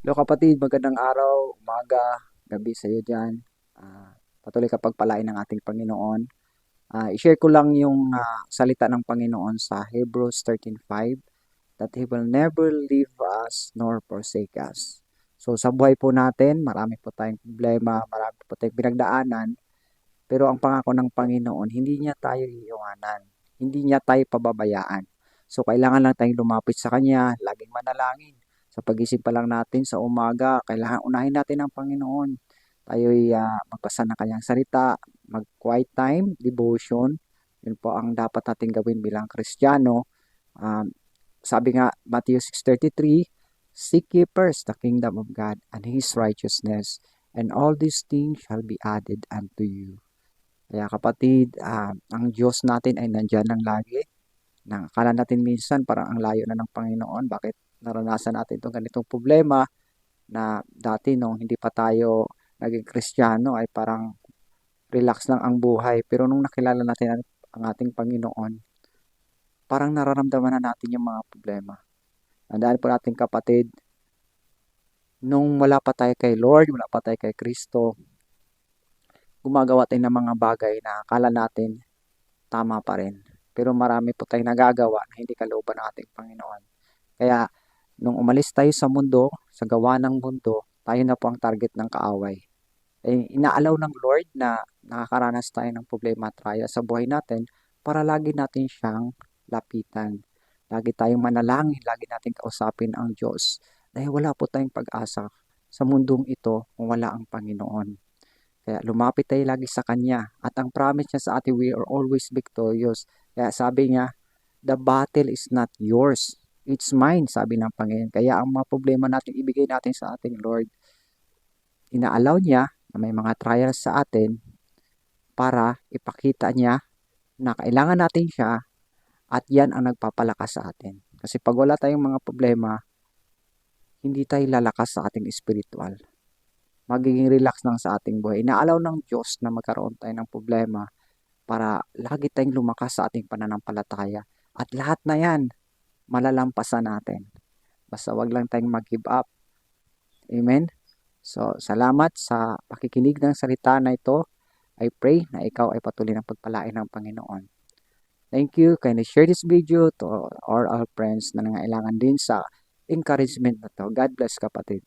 Hello kapatid, magandang araw, umaga, gabi sa iyo dyan. Patuloy ka pagpalain ng ating Panginoon. I-share ko lang yung salita ng Panginoon sa Hebrews 13:5 that He will never leave us nor forsake us. So sa buhay po natin, marami po tayong problema, marami po tayong pinagdaanan, pero ang pangako ng Panginoon, hindi niya tayo iiwanan, hindi niya tayo pababayaan. So kailangan lang tayong lumapit sa Kanya, laging manalangin. Sa pagising pa lang natin sa umaga, kailangan unahin natin ang Panginoon. Tayo'y magbasa ng Kanyang salita, mag-quiet time, devotion. Yun po ang dapat natin gawin bilang Kristiyano. Um, Sabi nga, Matthew 6:33, seek ye first the kingdom of God and His righteousness, and all these things shall be added unto you. Kaya kapatid, ang Diyos natin ay nandyan lang lagi. Akala natin minsan parang ang layo na ng Panginoon. Bakit naranasan natin itong ganitong problema na dati nung hindi pa tayo naging Kristiyano ay parang relax lang ang buhay. Pero nung nakilala natin ang ating Panginoon, parang nararamdaman na natin yung mga problema. Tandaan po natin kapatid, nung wala pa tayo kay Lord, wala pa tayo kay Kristo, gumagawa tayo ng mga bagay na akala natin tama pa rin. Pero marami po tayong nagagawa na hindi kalooban ng ating Panginoon. Kaya, nung umalis tayo sa mundo, sa gawa ng mundo, tayo na po ang target ng kaaway. Inaalaw ng Lord na nakakaranas tayo ng problema at trial sa buhay natin para lagi natin siyang lapitan. Lagi tayong manalangin, lagi natin kausapin ang Diyos. Dahil wala po tayong pag-asa sa mundong ito kung wala ang Panginoon. Kaya lumapit tayo lagi sa Kanya. At ang promise niya sa atin, we are always victorious. Kaya sabi niya, the battle is not yours. It's mine, sabi ng Panginoon. Kaya ang mga problema natin, ibigay natin sa ating Lord. Inaalaw niya na may mga trials sa atin para ipakita niya na kailangan natin siya at yan ang nagpapalakas sa atin. Kasi pag wala tayong mga problema, hindi tayo lalakas sa ating spiritual. Magiging relax lang sa ating buhay. Inaalaw ng Diyos na magkaroon tayo ng problema para lagi tayong lumakas sa ating pananampalataya. At lahat na yan, malalampasan natin. Basta wag lang tayong mag-give up. Amen? So, salamat sa pakikinig ng salita na ito. I pray na ikaw ay patuloy ng pagpalain ng Panginoon. Thank you. Kindly share this video to all our friends na nangailangan din sa encouragement na to. God bless kapatid.